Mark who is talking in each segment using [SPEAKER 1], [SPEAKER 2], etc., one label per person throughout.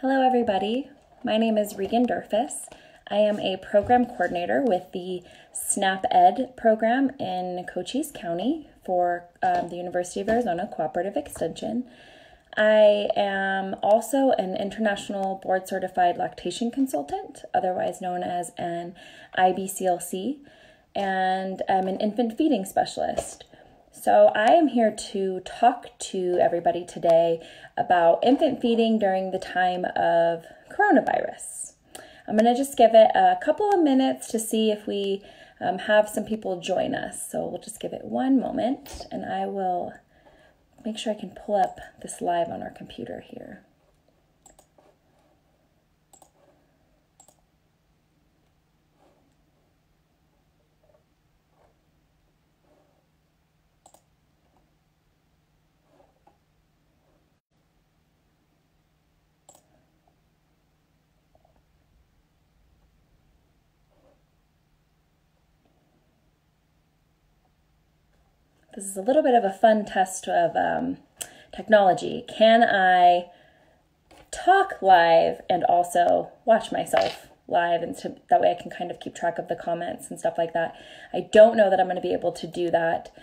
[SPEAKER 1] Hello everybody, my name is Regan Durfus. I am a program coordinator with the SNAP Ed program in Cochise County for the University of Arizona Cooperative Extension. I am also an international board certified lactation consultant, otherwise known as an IBCLC, and I'm an infant feeding specialist. So I am here to talk to everybody today about infant feeding during the time of coronavirus. I'm going to just give it a couple of minutes to see if we have some people join us. So we'll just give it one moment and I will make sure I can pull up this live on our computer here. This is a little bit of a fun test of technology. Can I talk live and also watch myself live, and so that way I can kind of keep track of the comments and stuff like that? I don't know that I'm going to be able to do that.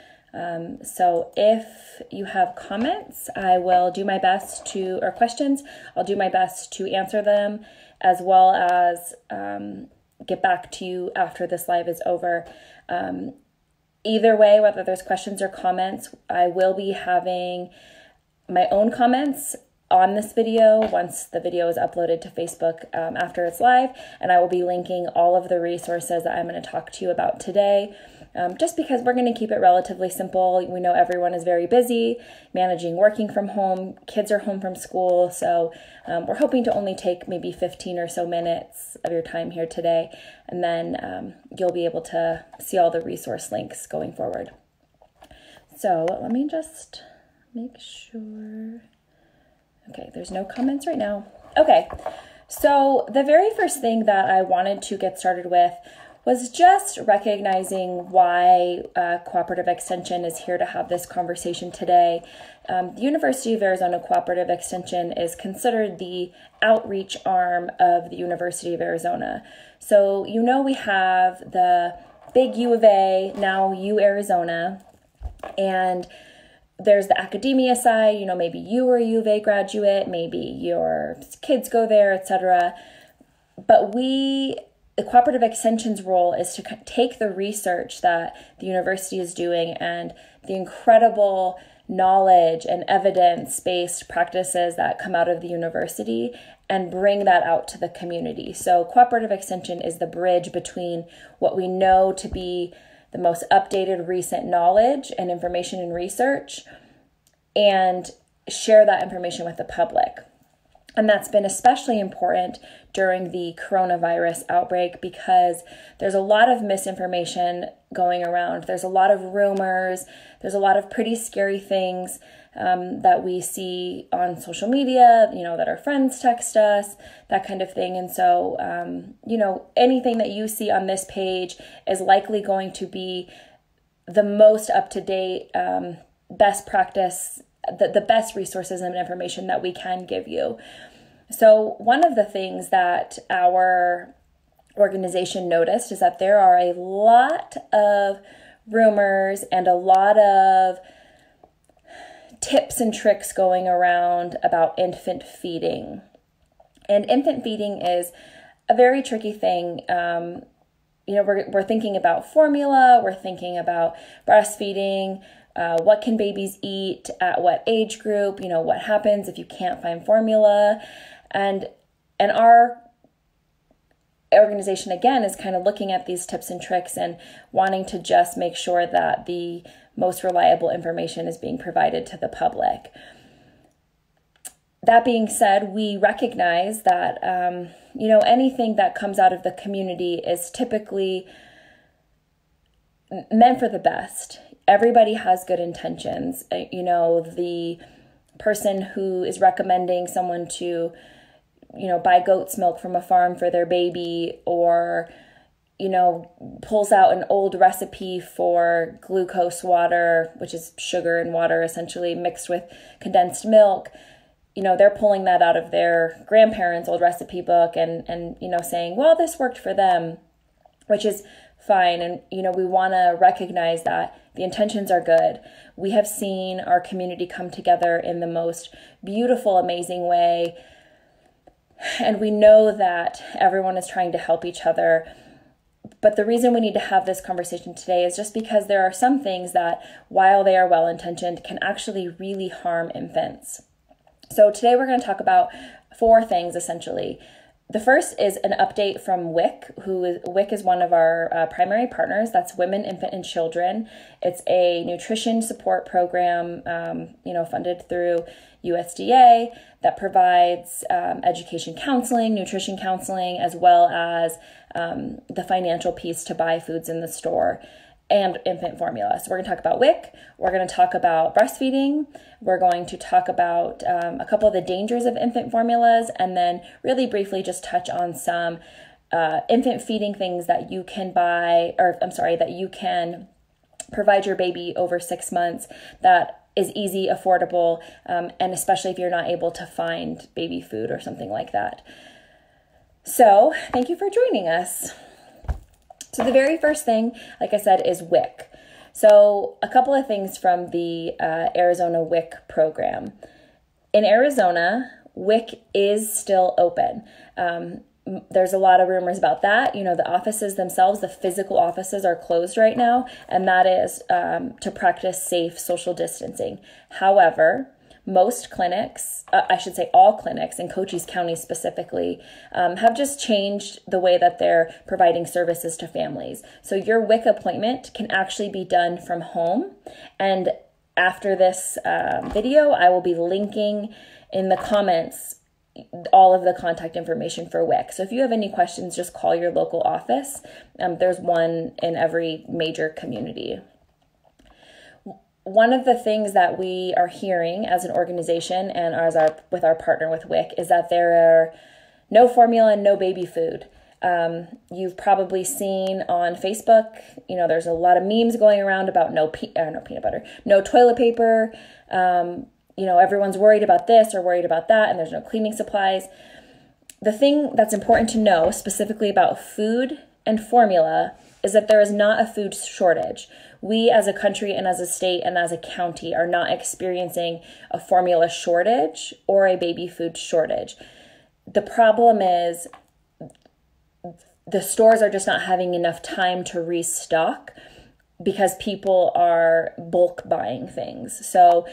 [SPEAKER 1] So if you have comments, I will do my best to, or questions, I'll do my best to answer them, as well as get back to you after this live is over. Either way, whether there's questions or comments, I will be having my own comments on this video once the video is uploaded to Facebook after it's live, and I will be linking all of the resources that I'm going to talk to you about today, just because we're going to keep it relatively simple. We know everyone is very busy managing working from home, kids are home from school, so we're hoping to only take maybe 15 or so minutes of your time here today, and then you'll be able to see all the resource links going forward. So let me just make sure. Okay, there's no comments right now. Okay, so the very first thing that I wanted to get started with was just recognizing why Cooperative Extension is here to have this conversation today. The University of Arizona Cooperative Extension is considered the outreach arm of the University of Arizona. So you know we have the big U of A, now U Arizona, and there's the academia side. You know, maybe you are a U of A graduate, maybe your kids go there, etc. But the Cooperative Extension's role is to take the research that the university is doing and the incredible knowledge and evidence-based practices that come out of the university and bring that out to the community. So Cooperative Extension is the bridge between what we know to be the most updated recent knowledge and information and research, and share that information with the public. And that's been especially important during the coronavirus outbreak because there's a lot of misinformation going around. There's a lot of rumors. There's a lot of pretty scary things that we see on social media, you know, that our friends text us, that kind of thing. And so, you know, anything that you see on this page is likely going to be the most up-to-date, best practice, the best resources and information that we can give you. So one of the things that our organization noticed is that there are a lot of rumors and a lot of tips and tricks going around about infant feeding. And infant feeding is a very tricky thing. You know, we're thinking about formula, we're thinking about breastfeeding, what can babies eat at what age group, you know, what happens if you can't find formula. And our organization, again, is kind of looking at these tips and tricks and wanting to just make sure that the most reliable information is being provided to the public. That being said, we recognize that, you know, anything that comes out of the community is typically meant for the best. Everybody has good intentions. You know, the person who is recommending someone to, you know, buy goat's milk from a farm for their baby, or, you know, pulls out an old recipe for glucose water, which is sugar and water essentially mixed with condensed milk, they're pulling that out of their grandparents' old recipe book and saying, well, this worked for them, which is fine. And, we want to recognize that the intentions are good. We have seen our community come together in the most beautiful, amazing way. And we know that everyone is trying to help each other. But the reason we need to have this conversation today is just because there are some things that, while they are well-intentioned, can actually really harm infants. So today we're going to talk about 4 things, essentially. The first is an update from WIC. WIC is one of our primary partners. That's Women, Infant, and Children. It's a nutrition support program, funded through USDA that provides education counseling, nutrition counseling, as well as the financial piece to buy foods in the store and infant formula. So we're going to talk about WIC. We're going to talk about breastfeeding. We're going to talk about a couple of the dangers of infant formulas, and then really briefly just touch on some infant feeding things that you can that you can provide your baby over 6 months that is easy, affordable, and especially if you're not able to find baby food or something like that. So thank you for joining us. So the very first thing, like I said, is WIC. So a couple of things from the Arizona WIC program. In Arizona, WIC is still open. There's a lot of rumors about that. The offices themselves, the physical offices are closed right now, and that is to practice safe social distancing. However, most clinics, all clinics in Cochise County specifically, have just changed the way that they're providing services to families. So your WIC appointment can actually be done from home. And after this video, I will be linking in the comments all of the contact information for WIC. So if you have any questions, just call your local office. There's one in every major community. One of the things that we are hearing as an organization and with our partner with WIC is that there are no formula and no baby food. You've probably seen on Facebook, there's a lot of memes going around about no peanut butter, no toilet paper. Everyone's worried about this or worried about that, and there's no cleaning supplies. The thing that's important to know specifically about food and formula is that there is not a food shortage. We as a country and as a state and as a county are not experiencing a formula shortage or a baby food shortage. The problem is the stores are just not having enough time to restock because people are bulk buying things. So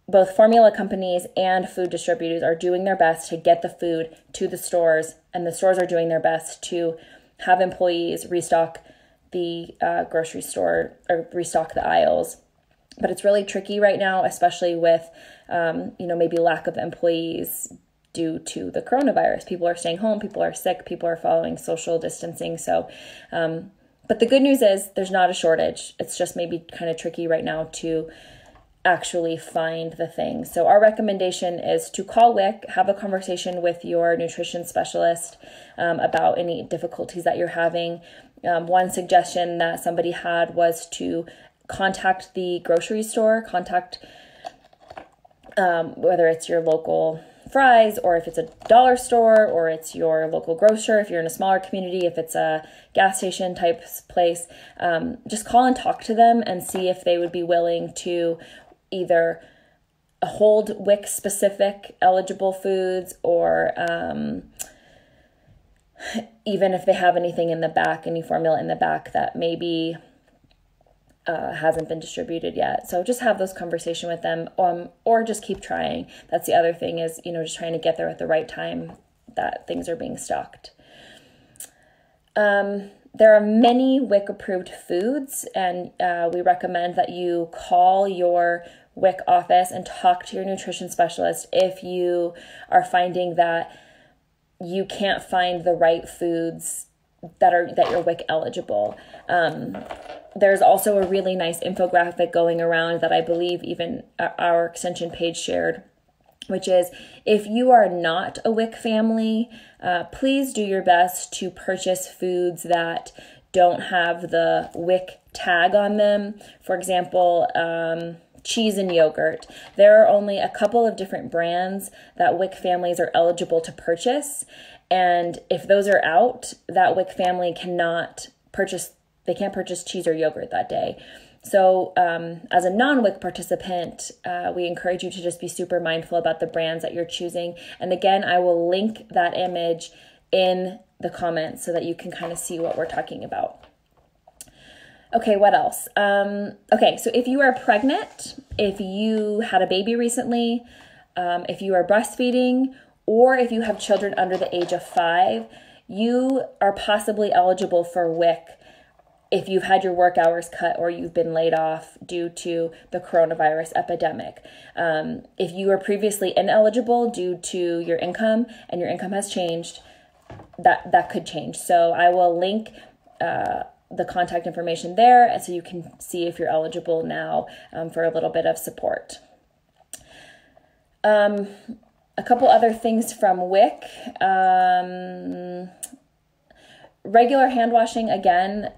[SPEAKER 1] both formula companies and food distributors are doing their best to get the food to the stores, and the stores are doing their best to have employees restock the grocery store or restock the aisles. But it's really tricky right now, especially with, maybe lack of employees due to the coronavirus. People are staying home, people are sick, people are following social distancing. So, but the good news is there's not a shortage. It's just maybe kind of tricky right now to actually find the things. So our recommendation is to call WIC, have a conversation with your nutrition specialist about any difficulties that you're having. One suggestion that somebody had was to contact the grocery store, whether it's your local Fry's or if it's a dollar store or it's your local grocer, if you're in a smaller community, if it's a gas station type place, just call and talk to them and see if they would be willing to either hold WIC specific eligible foods or even if they have anything in the back, any formula in the back that maybe hasn't been distributed yet. So just have those conversations with them, or just keep trying. That's the other thing is, just trying to get there at the right time that things are being stocked. There are many WIC approved foods, and we recommend that you call your WIC office and talk to your nutrition specialist if you are finding that you can't find the right foods that you're WIC eligible. There's also a really nice infographic going around that I believe even our extension page shared, which is if you are not a WIC family, please do your best to purchase foods that don't have the WIC tag on them. For example, cheese and yogurt. There are only a couple of different brands that WIC families are eligible to purchase. And if those are out, that WIC family cannot purchase, they can't purchase cheese or yogurt that day. So as a non-WIC participant, we encourage you to just be super mindful about the brands that you're choosing. And again, I will link that image in the comments so that you can kind of see what we're talking about. Okay, what else? Okay, so if you are pregnant, if you had a baby recently, if you are breastfeeding, or if you have children under the age of 5, you are possibly eligible for WIC if you've had your work hours cut or you've been laid off due to the coronavirus epidemic. If you were previously ineligible due to your income and your income has changed, that could change. So I will link the contact information there so you can see if you're eligible now for a little bit of support. A couple other things from WIC. Regular hand washing, again,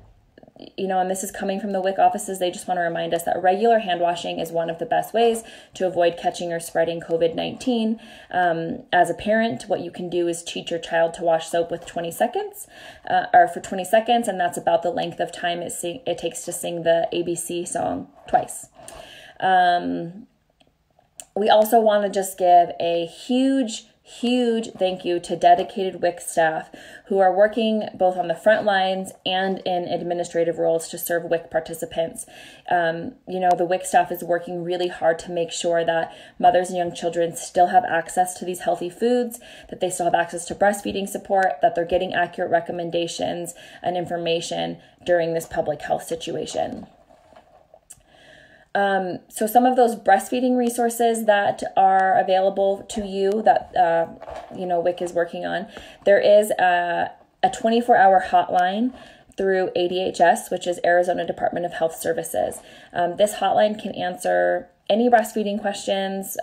[SPEAKER 1] and this is coming from the WIC offices, they just want to remind us that regular hand washing is one of the best ways to avoid catching or spreading COVID-19. As a parent, what you can do is teach your child to wash soap with 20 seconds, or for 20 seconds, and that's about the length of time it takes to sing the ABC song twice. We also want to just give a huge thank you to dedicated WIC staff who are working both on the front lines and in administrative roles to serve WIC participants. The WIC staff is working really hard to make sure that mothers and young children still have access to these healthy foods, that they still have access to breastfeeding support, that they're getting accurate recommendations and information during this public health situation. So some of those breastfeeding resources that are available to you that, WIC is working on, there is a 24-hour hotline through ADHS, which is Arizona Department of Health Services. This hotline can answer any breastfeeding questions,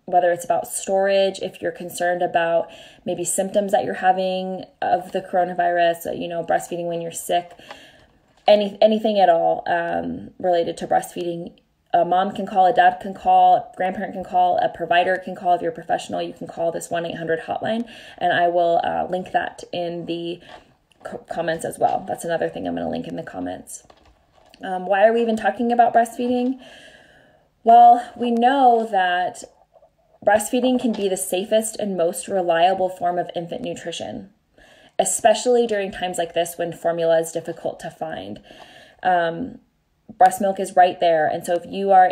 [SPEAKER 1] whether it's about storage, if you're concerned about maybe symptoms that you're having of the coronavirus, breastfeeding when you're sick. Anything at all related to breastfeeding. A mom can call, a dad can call, a grandparent can call, a provider can call. If you're a professional, you can call this 1-800 hotline, and I will link that in the comments as well. That's another thing I'm going to link in the comments. Why are we even talking about breastfeeding? Well, we know that breastfeeding can be the safest and most reliable form of infant nutrition, especially during times like this when formula is difficult to find. Breast milk is right there. And so if you are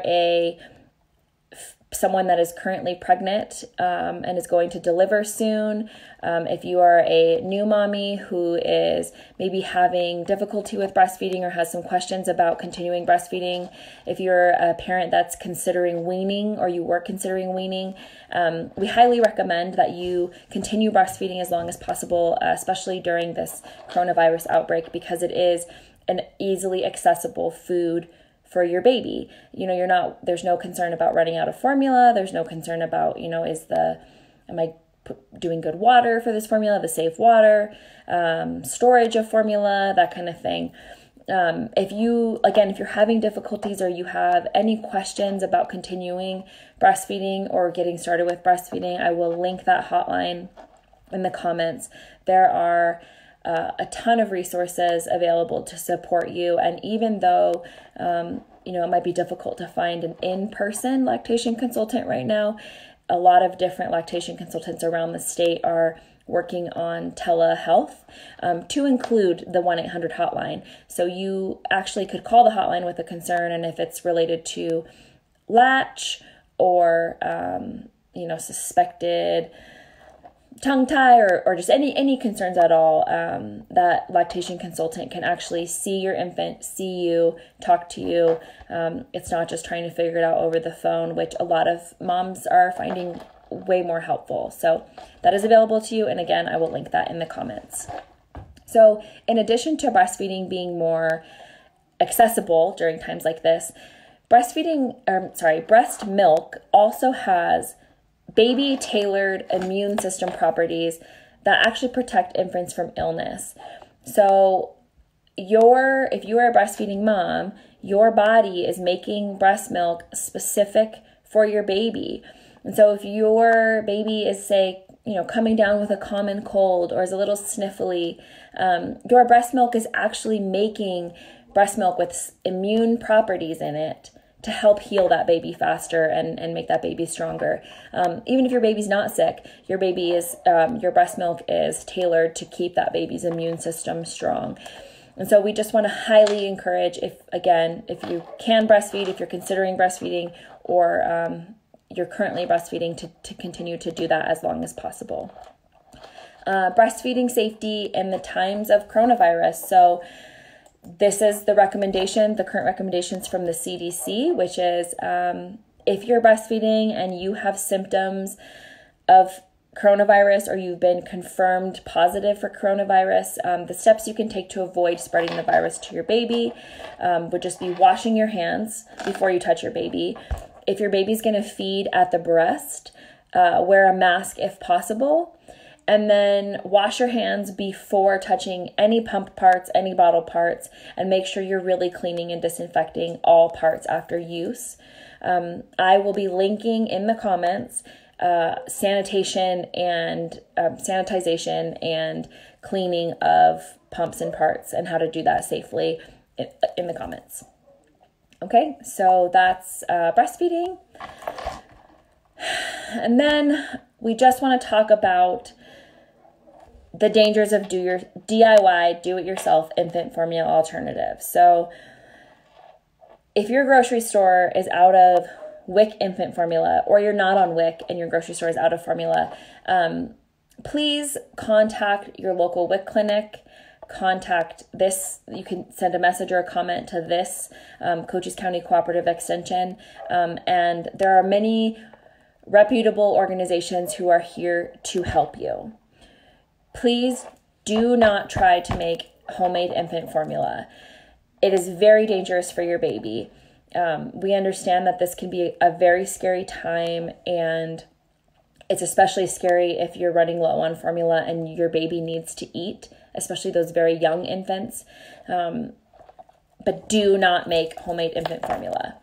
[SPEAKER 1] someone that is currently pregnant and is going to deliver soon, if you are a new mommy who is maybe having difficulty with breastfeeding or has some questions about continuing breastfeeding, if you're a parent that's considering weaning or you were considering weaning, we highly recommend that you continue breastfeeding as long as possible, especially during this coronavirus outbreak, because it is an easily accessible food for your baby. There's no concern about running out of formula. There's no concern about, am I doing good water for this formula, the safe water, storage of formula, that kind of thing. If you're having difficulties or you have any questions about continuing breastfeeding or getting started with breastfeeding, I will link that hotline in the comments. There are a ton of resources available to support you. And even though, it might be difficult to find an in-person lactation consultant right now, a lot of different lactation consultants around the state are working on telehealth to include the 1-800 hotline. So you actually could call the hotline with a concern, and if it's related to latch or, suspected tongue tie or just any concerns at all, that lactation consultant can actually see your infant, see you, talk to you. It's not just trying to figure it out over the phone, which a lot of moms are finding way more helpful. So that is available to you. And again, I will link that in the comments. So in addition to breastfeeding being more accessible during times like this, breast milk also has baby-tailored immune system properties that actually protect infants from illness. So if you are a breastfeeding mom, your body is making breast milk specific for your baby. And so if your baby is, say, coming down with a common cold or is a little sniffly, your breast milk is actually making breast milk with immune properties in it to help heal that baby faster and make that baby stronger. Even if your baby's not sick, your breast milk is tailored to keep that baby's immune system strong. And so we just want to highly encourage, if you can breastfeed, if you're considering breastfeeding, or you're currently breastfeeding, to continue to do that as long as possible. Breastfeeding safety in the times of coronavirus. So this is the current recommendations from the CDC, which is if you're breastfeeding and you have symptoms of coronavirus or you've been confirmed positive for coronavirus, the steps you can take to avoid spreading the virus to your baby would just be washing your hands before you touch your baby. If your baby's going to feed at the breast, wear a mask if possible. And then wash your hands before touching any pump parts, any bottle parts, and make sure you're really cleaning and disinfecting all parts after use. I will be linking in the comments sanitization and cleaning of pumps and parts and how to do that safely in the comments. Okay, so that's breastfeeding. And then we just want to talk about the dangers of DIY, do-it-yourself infant formula alternatives. So if your grocery store is out of WIC infant formula, or you're not on WIC and your grocery store is out of formula, please contact your local WIC clinic. Contact this. You can send a message or a comment to this Cochise County Cooperative Extension. And there are many reputable organizations who are here to help you. Please do not try to make homemade infant formula. It is very dangerous for your baby. We understand that this can be a very scary time, and it's especially scary if you're running low on formula and your baby needs to eat, especially those very young infants. But do not make homemade infant formula.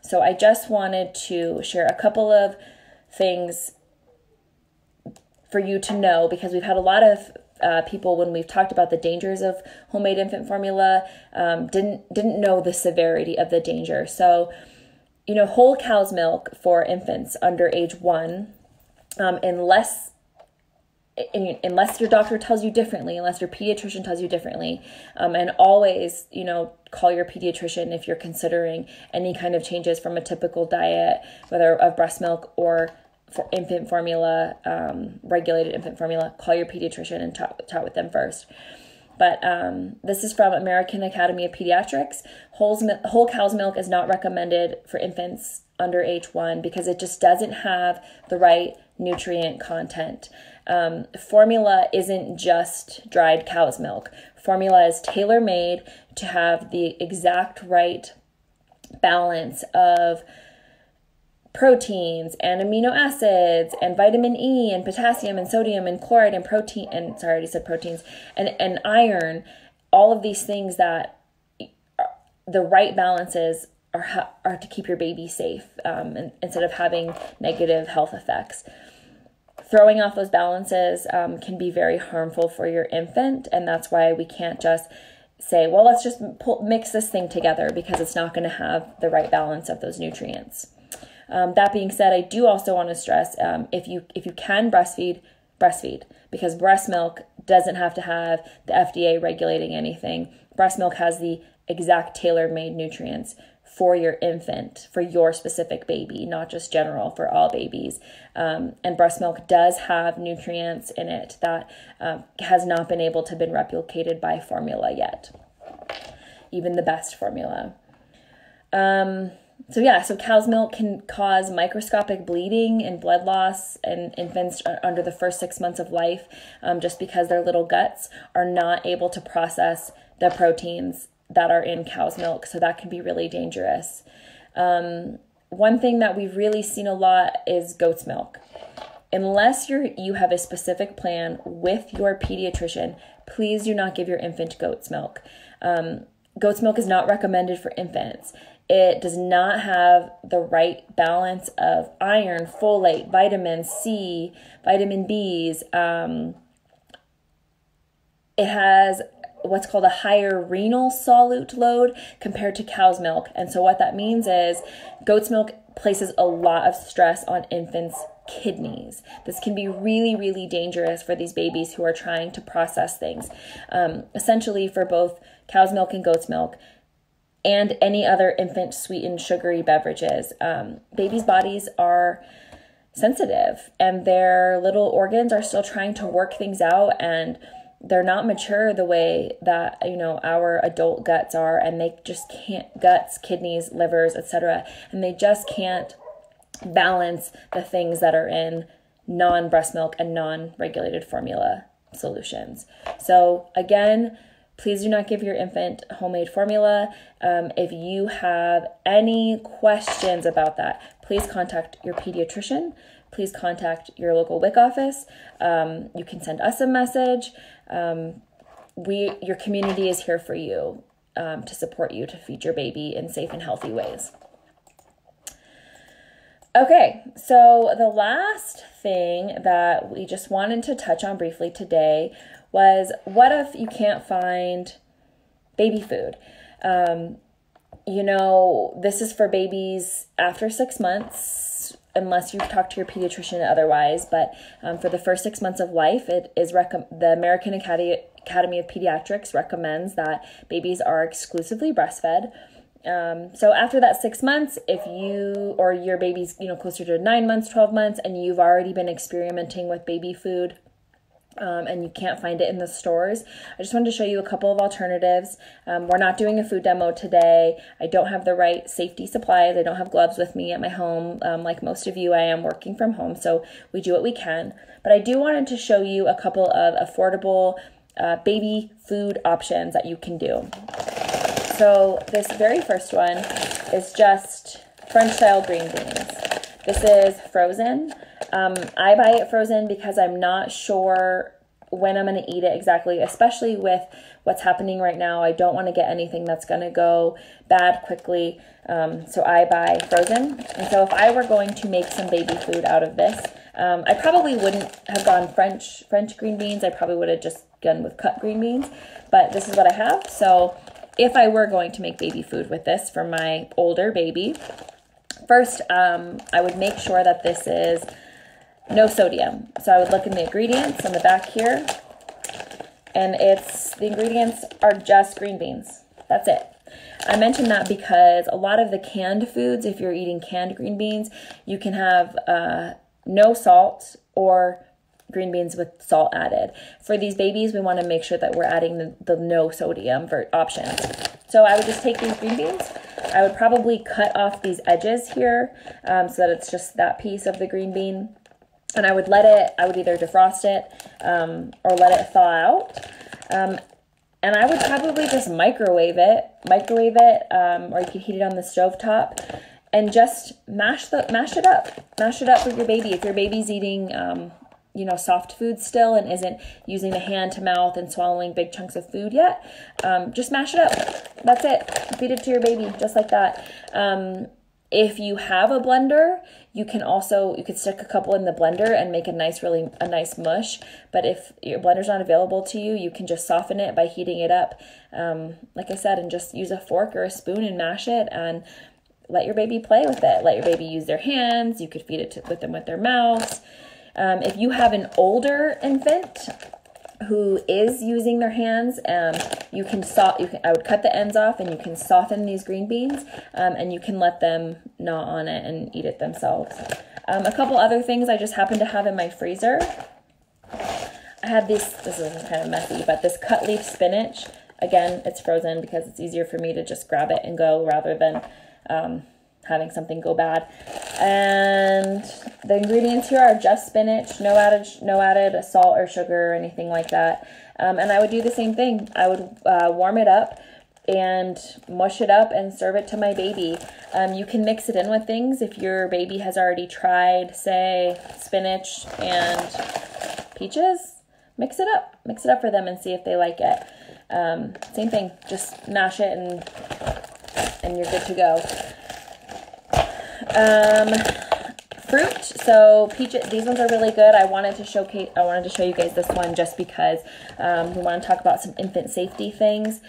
[SPEAKER 1] So I just wanted to share a couple of things for you to know, because we've had a lot of people, when we've talked about the dangers of homemade infant formula, didn't know the severity of the danger. So, whole cow's milk for infants under age 1, unless your doctor tells you differently, unless your pediatrician tells you differently, and always, call your pediatrician if you're considering any kind of changes from a typical diet, whether of breast milk or for infant formula, regulated infant formula. Call your pediatrician and talk with them first. But this is from American Academy of Pediatrics. Whole cow's milk is not recommended for infants under age 1 because it just doesn't have the right nutrient content. Formula isn't just dried cow's milk. Formula is tailor-made to have the exact right balance of proteins and amino acids and vitamin E and potassium and sodium and chloride and protein and I already said proteins and iron, all of these things that the right balances are to keep your baby safe, instead of having negative health effects. Throwing off those balances can be very harmful for your infant, and that's why we can't just say, well, let's just mix this thing together, because it's not going to have the right balance of those nutrients. That being said, I do also want to stress, if you can breastfeed, because breast milk doesn't have to have the FDA regulating anything. Breast milk has the exact tailor-made nutrients for your infant, for your specific baby, not just general for all babies. And breast milk does have nutrients in it that has not been able to been replicated by formula yet, even the best formula. So cow's milk can cause microscopic bleeding and blood loss in infants under the first 6 months of life, just because their little guts are not able to process the proteins that are in cow's milk. So that can be really dangerous. One thing that we've really seen a lot is goat's milk. Unless you have a specific plan with your pediatrician, please do not give your infant goat's milk. goat's milk is not recommended for infants. It does not have the right balance of iron, folate, vitamin C, vitamin Bs. It has what's called a higher renal solute load compared to cow's milk. And so what that means is goat's milk places a lot of stress on infants' kidneys. This can be really, really dangerous for these babies who are trying to process things. Essentially, for both cow's milk and goat's milk, and any other infant sweetened sugary beverages, babies' bodies are sensitive and their little organs are still trying to work things out, and they're not mature the way that, our adult guts are, and they just can't, guts, kidneys, livers, etc. And they just can't balance the things that are in non-breast milk and non-regulated formula solutions. So again, please do not give your infant homemade formula. If you have any questions about that, please contact your pediatrician. Please contact your local WIC office. You can send us a message. Your community is here for you to support you to feed your baby in safe and healthy ways. Okay, so the last thing that we just wanted to touch on briefly today was, what if you can't find baby food? This is for babies after 6 months, unless you've talked to your pediatrician otherwise, but for the first 6 months of life, it is the American Academy of Pediatrics recommends that babies are exclusively breastfed. So after that 6 months, if you or your baby's closer to 9 months, 12 months, and you've already been experimenting with baby food, and you can't find it in the stores, I just wanted to show you a couple of alternatives. We're not doing a food demo today. I don't have the right safety supplies. I don't have gloves with me at my home. Like most of you, I am working from home, so we do what we can. But I do wanted to show you a couple of affordable baby food options that you can do. So this very first one is just French-style green beans. This is frozen. I buy it frozen because I'm not sure when I'm going to eat it exactly, especially with what's happening right now. I don't want to get anything that's going to go bad quickly. So I buy frozen. And so if I were going to make some baby food out of this, I probably wouldn't have gone French green beans. I probably would have just gone with cut green beans, but this is what I have. So if I were going to make baby food with this for my older baby, first, I would make sure that this is no sodium. So I would look in the ingredients on the back here, and the ingredients are just green beans. That's it. I mention that because a lot of the canned foods, if you're eating canned green beans, you can have no salt or green beans with salt added. For these babies, we want to make sure that we're adding the no sodium options. So I would just take these green beans. I would probably cut off these edges here so that it's just that piece of the green bean. And I would either defrost it or let it thaw out. And I would probably just microwave it, or you could heat it on the stovetop and just mash it up with your baby. If your baby's eating soft food still and isn't using the hand to mouth and swallowing big chunks of food yet, just mash it up. That's it. Feed it to your baby just like that. If you have a blender, you could stick a couple in the blender and make a nice mush. But if your blender's not available to you, you can just soften it by heating it up, like I said, and just use a fork or a spoon and mash it and let your baby play with it. Let your baby use their hands. You could feed it with them with their mouths. If you have an older infant who is using their hands, I would cut the ends off, and you can soften these green beans, and you can let them gnaw on it and eat it themselves. A couple other things I just happen to have in my freezer. I have this is kind of messy, but this cut leaf spinach. Again, it's frozen because it's easier for me to just grab it and go rather than having something go bad. And the ingredients here are just spinach, no added salt or sugar or anything like that. And I would do the same thing. I would warm it up and mush it up and serve it to my baby. You can mix it in with things. If your baby has already tried, say, spinach and peaches, mix it up for them and see if they like it. Same thing, just mash it and you're good to go. Fruit, so peaches, these ones are really good. I wanted to show you guys this one just because we want to talk about some infant safety things.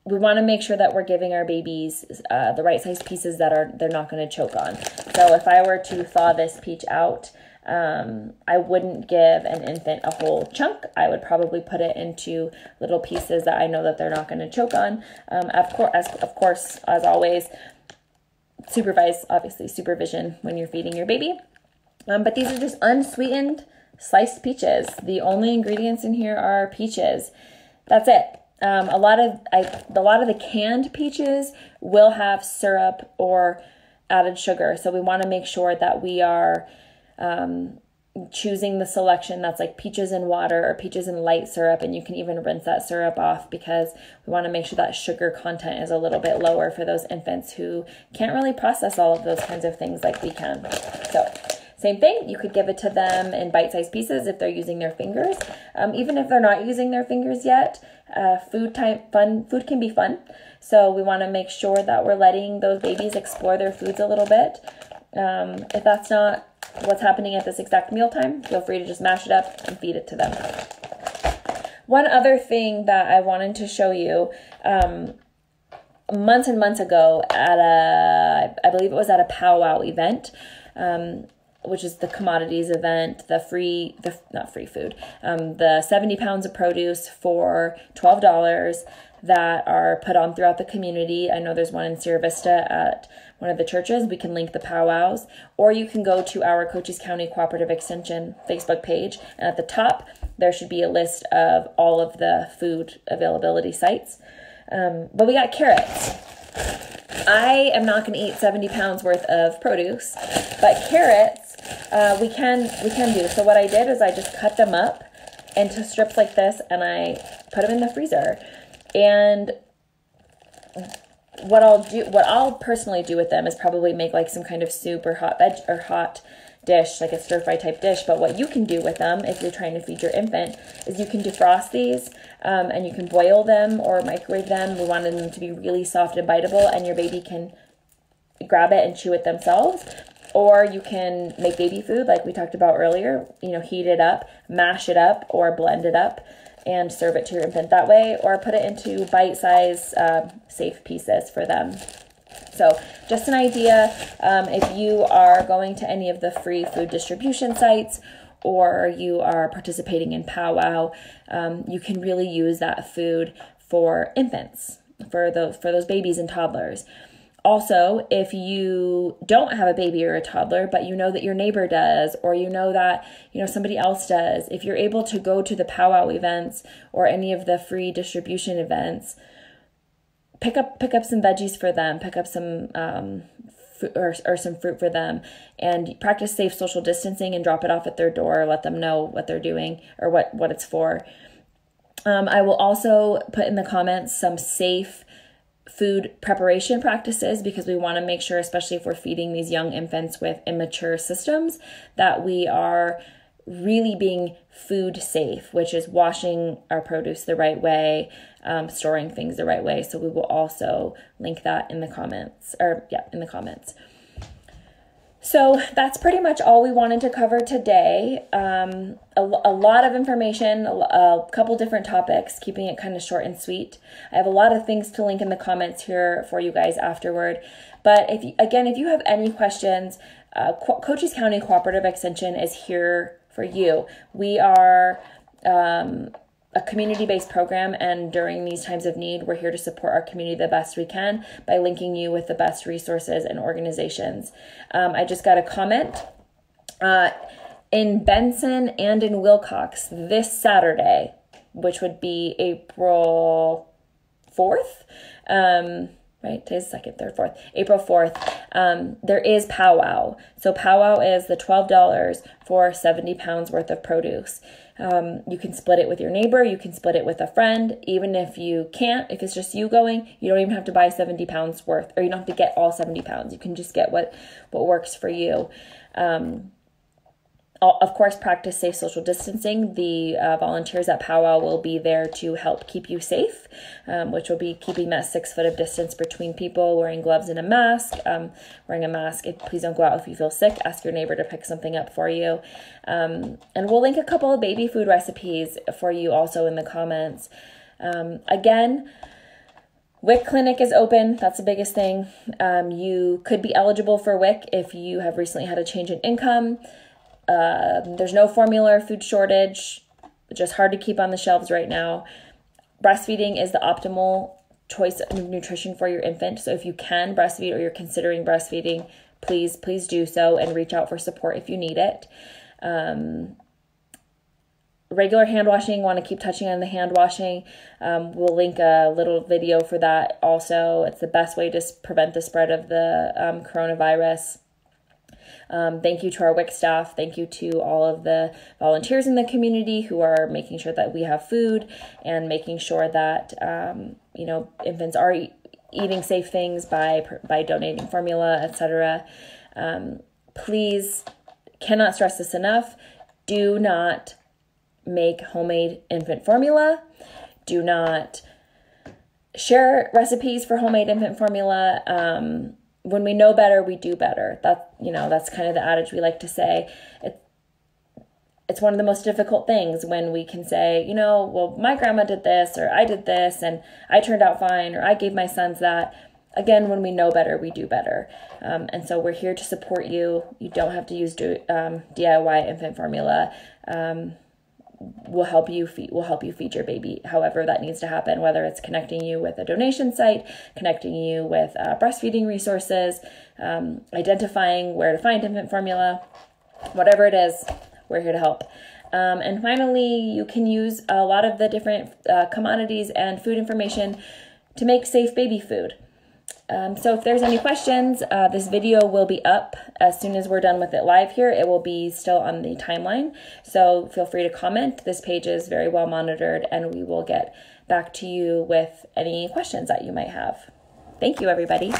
[SPEAKER 1] We want to make sure that we're giving our babies the right size pieces that they're not going to choke on. So if I were to thaw this peach out, I wouldn't give an infant a whole chunk. I would probably put it into little pieces that I know that they're not going to choke on. Of course, as always, supervision when you're feeding your baby. But these are just unsweetened sliced peaches. The only ingredients in here are peaches. That's it. A lot of the canned peaches will have syrup or added sugar. So we want to make sure that we are choosing the selection that's like peaches in water or peaches in light syrup, and you can even rinse that syrup off because we want to make sure that sugar content is a little bit lower for those infants who can't really process all of those kinds of things like we can. So same thing, you could give it to them in bite-sized pieces if they're using their fingers. Even if they're not using their fingers yet, food can be fun. So we want to make sure that we're letting those babies explore their foods a little bit. If that's not what's happening at this exact mealtime, feel free to just mash it up and feed it to them. One other thing that I wanted to show you, months and months ago I believe it was at a powwow event, which is the commodities event, the 70 pounds of produce for $12 that are put on throughout the community. I know there's one in Sierra Vista at one of the churches. We can link the powwows, or you can go to our Cochise County Cooperative Extension Facebook page, and at the top there should be a list of all of the food availability sites. But we got carrots. I am not going to eat 70 pounds worth of produce, but carrots we can do. So what I did is I just cut them up into strips like this, and I put them in the freezer. And what I'll personally do with them is probably make like some kind of soup or hot dish, like a stir fry type dish. But what you can do with them if you're trying to feed your infant is you can defrost these and you can boil them or microwave them. We want them to be really soft and biteable, and your baby can grab it and chew it themselves. Or you can make baby food like we talked about earlier, heat it up, mash it up, or blend it up and serve it to your infant that way, or put it into bite-sized safe pieces for them. So just an idea, if you are going to any of the free food distribution sites or you are participating in powwow, you can really use that food for infants, for those babies and toddlers. Also, if you don't have a baby or a toddler, but you know that your neighbor does, or you know that somebody else does, if you're able to go to the powwow events or any of the free distribution events, pick up some veggies for them, pick up some or some fruit for them, and practice safe social distancing and drop it off at their door. Let them know what they're doing or what it's for. I will also put in the comments some safe food preparation practices, because we want to make sure, especially if we're feeding these young infants with immature systems, that we are really being food safe, which is washing our produce the right way, storing things the right way. So we will also link that in the comments, So that's pretty much all we wanted to cover today. A lot of information, a couple different topics, keeping it kind of short and sweet. I have a lot of things to link in the comments here for you guys afterward. But if you have any questions, Cochise County Cooperative Extension is here for you. We are a community-based program, and during these times of need, we're here to support our community the best we can by linking you with the best resources and organizations. I just got a comment in Benson and in Wilcox this Saturday, which would be April 4th. Right? Today's 2nd, 3rd, 4th. April 4th, there is powwow. So powwow is the $12 for 70 pounds worth of produce. You can split it with your neighbor. You can split it with a friend. Even if you can't, if it's just you going, you don't even have to buy 70 pounds worth, or you don't have to get all 70 pounds. You can just get what works for you. Of course, practice safe social distancing. The volunteers at Powwow will be there to help keep you safe, which will be keeping that 6 foot of distance between people, wearing gloves and a mask. Wearing a mask, please don't go out if you feel sick. Ask your neighbor to pick something up for you. And we'll link a couple of baby food recipes for you also in the comments. Again, WIC clinic is open. That's the biggest thing. You could be eligible for WIC if you have recently had a change in income. There's no formula or food shortage, just hard to keep on the shelves right now. Breastfeeding is the optimal choice of nutrition for your infant. So if you can breastfeed or you're considering breastfeeding, please do so and reach out for support if you need it. Regular hand washing, want to keep touching on the hand washing. We'll link a little video for that also. It's the best way to prevent the spread of the coronavirus. Thank you to our WIC staff. Thank you to all of the volunteers in the community who are making sure that we have food and making sure that, infants are eating safe things by donating formula, etc. Please, cannot stress this enough, do not make homemade infant formula. Do not share recipes for homemade infant formula. When we know better, we do better. That's kind of the adage we like to say. It's one of the most difficult things when we can say, well, my grandma did this, or I did this, and I turned out fine, or I gave my sons that. Again, when we know better, we do better. And so we're here to support you. You don't have to use DIY infant formula. We'll help you feed your baby however that needs to happen, whether it's connecting you with a donation site, connecting you with breastfeeding resources, identifying where to find infant formula, whatever it is, we're here to help. And finally, you can use a lot of the different commodities and food information to make safe baby food. So if there's any questions, this video will be up as soon as we're done with it live here. It will be still on the timeline, so feel free to comment. This page is very well monitored, and we will get back to you with any questions that you might have. Thank you, everybody.